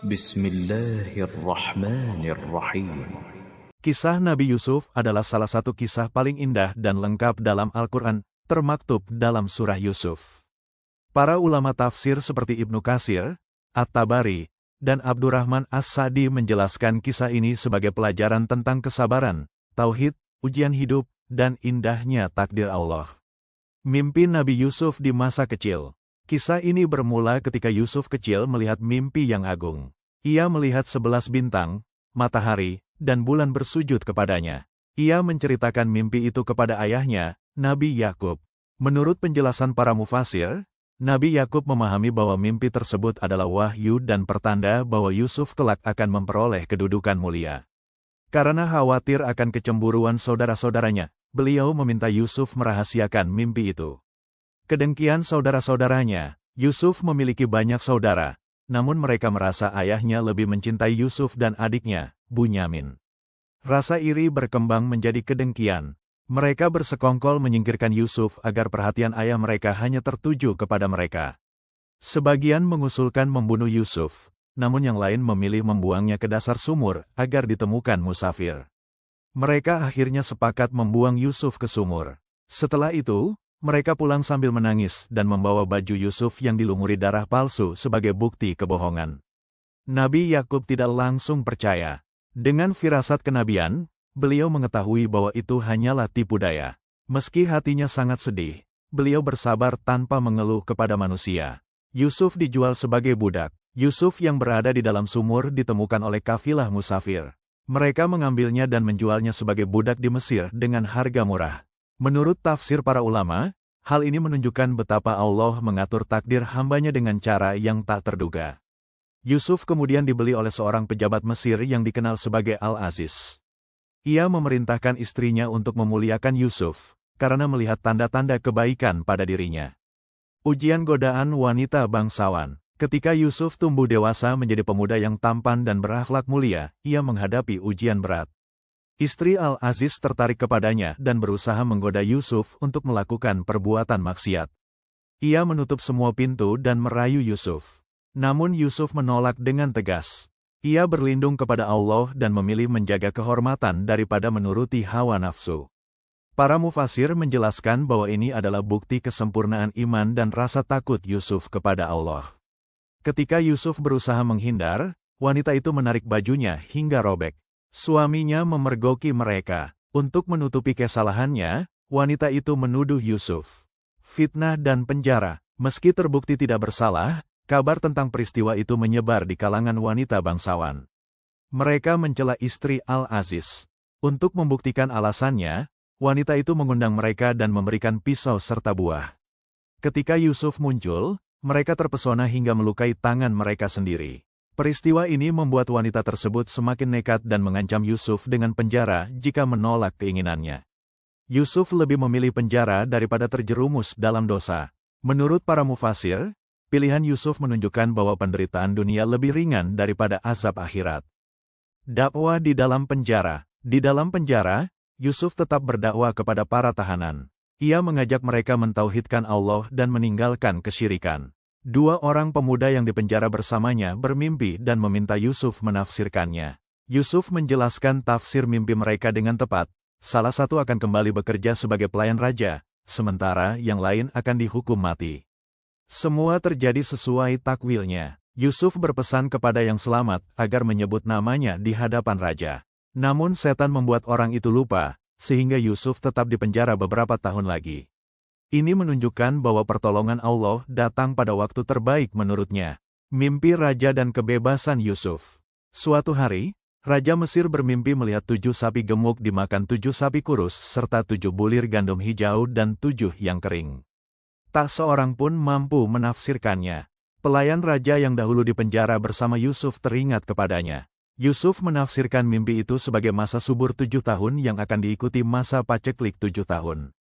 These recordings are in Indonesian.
Bismillahirrahmanirrahim. Kisah Nabi Yusuf adalah salah satu kisah paling indah dan lengkap dalam Al-Quran, termaktub dalam surah Yusuf. Para ulama tafsir seperti Ibnu Katsir, At-Tabari, dan Abdurrahman As-Sa'di menjelaskan kisah ini sebagai pelajaran tentang kesabaran, tauhid, ujian hidup, dan indahnya takdir Allah. Mimpi Nabi Yusuf di masa kecil. Kisah ini bermula ketika Yusuf kecil melihat mimpi yang agung. Ia melihat 11 bintang, matahari, dan bulan bersujud kepadanya. Ia menceritakan mimpi itu kepada ayahnya, Nabi Yakub. Menurut penjelasan para mufasir, Nabi Yakub memahami bahwa mimpi tersebut adalah wahyu dan pertanda bahwa Yusuf kelak akan memperoleh kedudukan mulia. Karena khawatir akan kecemburuan saudara-saudaranya, beliau meminta Yusuf merahasiakan mimpi itu. Kedengkian saudara-saudaranya, Yusuf memiliki banyak saudara, namun mereka merasa ayahnya lebih mencintai Yusuf dan adiknya, Bunyamin. Rasa iri berkembang menjadi kedengkian. Mereka bersekongkol menyingkirkan Yusuf agar perhatian ayah mereka hanya tertuju kepada mereka. Sebagian mengusulkan membunuh Yusuf, namun yang lain memilih membuangnya ke dasar sumur agar ditemukan musafir. Mereka akhirnya sepakat membuang Yusuf ke sumur. Setelah itu, mereka pulang sambil menangis dan membawa baju Yusuf yang dilumuri darah palsu sebagai bukti kebohongan. Nabi Yakub tidak langsung percaya. Dengan firasat kenabian, beliau mengetahui bahwa itu hanyalah tipu daya. Meski hatinya sangat sedih, beliau bersabar tanpa mengeluh kepada manusia. Yusuf dijual sebagai budak. Yusuf yang berada di dalam sumur ditemukan oleh kafilah musafir. Mereka mengambilnya dan menjualnya sebagai budak di Mesir dengan harga murah. Menurut tafsir para ulama, hal ini menunjukkan betapa Allah mengatur takdir hambanya dengan cara yang tak terduga. Yusuf kemudian dibeli oleh seorang pejabat Mesir yang dikenal sebagai Al-Aziz. Ia memerintahkan istrinya untuk memuliakan Yusuf, karena melihat tanda-tanda kebaikan pada dirinya. Ujian godaan wanita bangsawan. Ketika Yusuf tumbuh dewasa menjadi pemuda yang tampan dan berakhlak mulia, ia menghadapi ujian berat. Istri Al-Aziz tertarik kepadanya dan berusaha menggoda Yusuf untuk melakukan perbuatan maksiat. Ia menutup semua pintu dan merayu Yusuf. Namun Yusuf menolak dengan tegas. Ia berlindung kepada Allah dan memilih menjaga kehormatan daripada menuruti hawa nafsu. Para mufasir menjelaskan bahwa ini adalah bukti kesempurnaan iman dan rasa takut Yusuf kepada Allah. Ketika Yusuf berusaha menghindar, wanita itu menarik bajunya hingga robek. Suaminya memergoki mereka. Untuk menutupi kesalahannya, wanita itu menuduh Yusuf fitnah dan penjara. Meski terbukti tidak bersalah, kabar tentang peristiwa itu menyebar di kalangan wanita bangsawan. Mereka mencela istri Al-Aziz. Untuk membuktikan alasannya, wanita itu mengundang mereka dan memberikan pisau serta buah. Ketika Yusuf muncul, mereka terpesona hingga melukai tangan mereka sendiri. Peristiwa ini membuat wanita tersebut semakin nekat dan mengancam Yusuf dengan penjara jika menolak keinginannya. Yusuf lebih memilih penjara daripada terjerumus dalam dosa. Menurut para mufasir, pilihan Yusuf menunjukkan bahwa penderitaan dunia lebih ringan daripada azab akhirat. Dakwah di dalam penjara. Di dalam penjara, Yusuf tetap berdakwah kepada para tahanan. Ia mengajak mereka mentauhidkan Allah dan meninggalkan kesyirikan. Dua orang pemuda yang dipenjara bersamanya bermimpi dan meminta Yusuf menafsirkannya. Yusuf menjelaskan tafsir mimpi mereka dengan tepat. Salah satu akan kembali bekerja sebagai pelayan raja, sementara yang lain akan dihukum mati. Semua terjadi sesuai takwilnya. Yusuf berpesan kepada yang selamat agar menyebut namanya di hadapan raja. Namun setan membuat orang itu lupa, sehingga Yusuf tetap dipenjara beberapa tahun lagi. Ini menunjukkan bahwa pertolongan Allah datang pada waktu terbaik menurutnya. Mimpi raja dan kebebasan Yusuf. Suatu hari, Raja Mesir bermimpi melihat 7 sapi gemuk dimakan 7 sapi kurus serta 7 bulir gandum hijau dan 7 yang kering. Tak seorang pun mampu menafsirkannya. Pelayan raja yang dahulu dipenjara bersama Yusuf teringat kepadanya. Yusuf menafsirkan mimpi itu sebagai masa subur 7 tahun yang akan diikuti masa paceklik 7 tahun.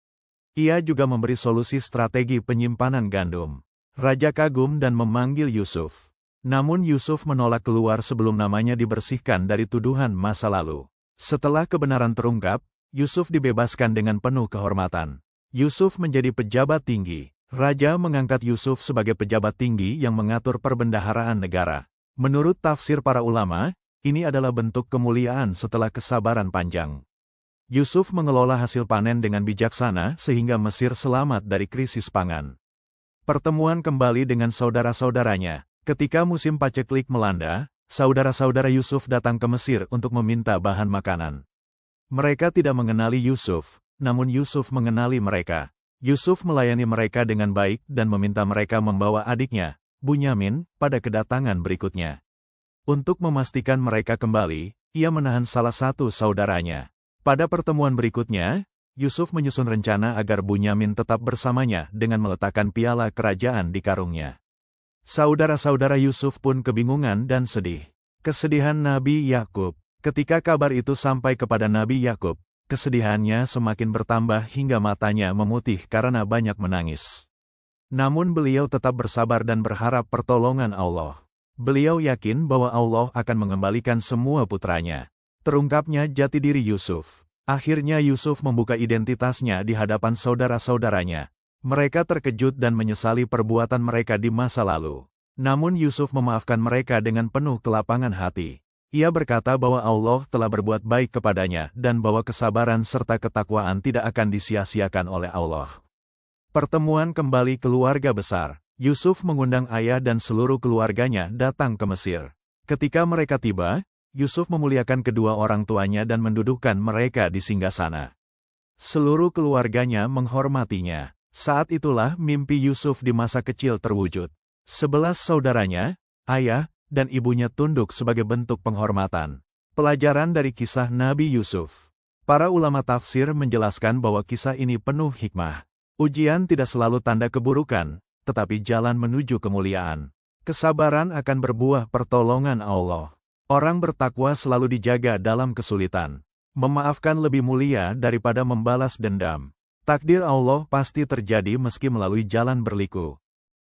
Ia juga memberi solusi strategi penyimpanan gandum. Raja kagum dan memanggil Yusuf. Namun Yusuf menolak keluar sebelum namanya dibersihkan dari tuduhan masa lalu. Setelah kebenaran terungkap, Yusuf dibebaskan dengan penuh kehormatan. Yusuf menjadi pejabat tinggi. Raja mengangkat Yusuf sebagai pejabat tinggi yang mengatur perbendaharaan negara. Menurut tafsir para ulama, ini adalah bentuk kemuliaan setelah kesabaran panjang. Yusuf mengelola hasil panen dengan bijaksana sehingga Mesir selamat dari krisis pangan. Pertemuan kembali dengan saudara-saudaranya. Ketika musim paceklik melanda, saudara-saudara Yusuf datang ke Mesir untuk meminta bahan makanan. Mereka tidak mengenali Yusuf, namun Yusuf mengenali mereka. Yusuf melayani mereka dengan baik dan meminta mereka membawa adiknya, Bunyamin, pada kedatangan berikutnya. Untuk memastikan mereka kembali, ia menahan salah satu saudaranya. Pada pertemuan berikutnya, Yusuf menyusun rencana agar Bunyamin tetap bersamanya dengan meletakkan piala kerajaan di karungnya. Saudara-saudara Yusuf pun kebingungan dan sedih. Kesedihan Nabi Yakub. Ketika kabar itu sampai kepada Nabi Yakub, kesedihannya semakin bertambah hingga matanya memutih karena banyak menangis. Namun beliau tetap bersabar dan berharap pertolongan Allah. Beliau yakin bahwa Allah akan mengembalikan semua putranya. Terungkapnya jati diri Yusuf. Akhirnya Yusuf membuka identitasnya di hadapan saudara-saudaranya. Mereka terkejut dan menyesali perbuatan mereka di masa lalu. Namun Yusuf memaafkan mereka dengan penuh kelapangan hati. Ia berkata bahwa Allah telah berbuat baik kepadanya dan bahwa kesabaran serta ketakwaan tidak akan disia-siakan oleh Allah. Pertemuan kembali keluarga besar. Yusuf mengundang ayah dan seluruh keluarganya datang ke Mesir. Ketika mereka tiba, Yusuf memuliakan kedua orang tuanya dan mendudukkan mereka di singgasana. Seluruh keluarganya menghormatinya. Saat itulah mimpi Yusuf di masa kecil terwujud. 11 saudaranya, ayah, dan ibunya tunduk sebagai bentuk penghormatan. Pelajaran dari kisah Nabi Yusuf. Para ulama tafsir menjelaskan bahwa kisah ini penuh hikmah. Ujian tidak selalu tanda keburukan, tetapi jalan menuju kemuliaan. Kesabaran akan berbuah pertolongan Allah. Orang bertakwa selalu dijaga dalam kesulitan. Memaafkan lebih mulia daripada membalas dendam. Takdir Allah pasti terjadi meski melalui jalan berliku.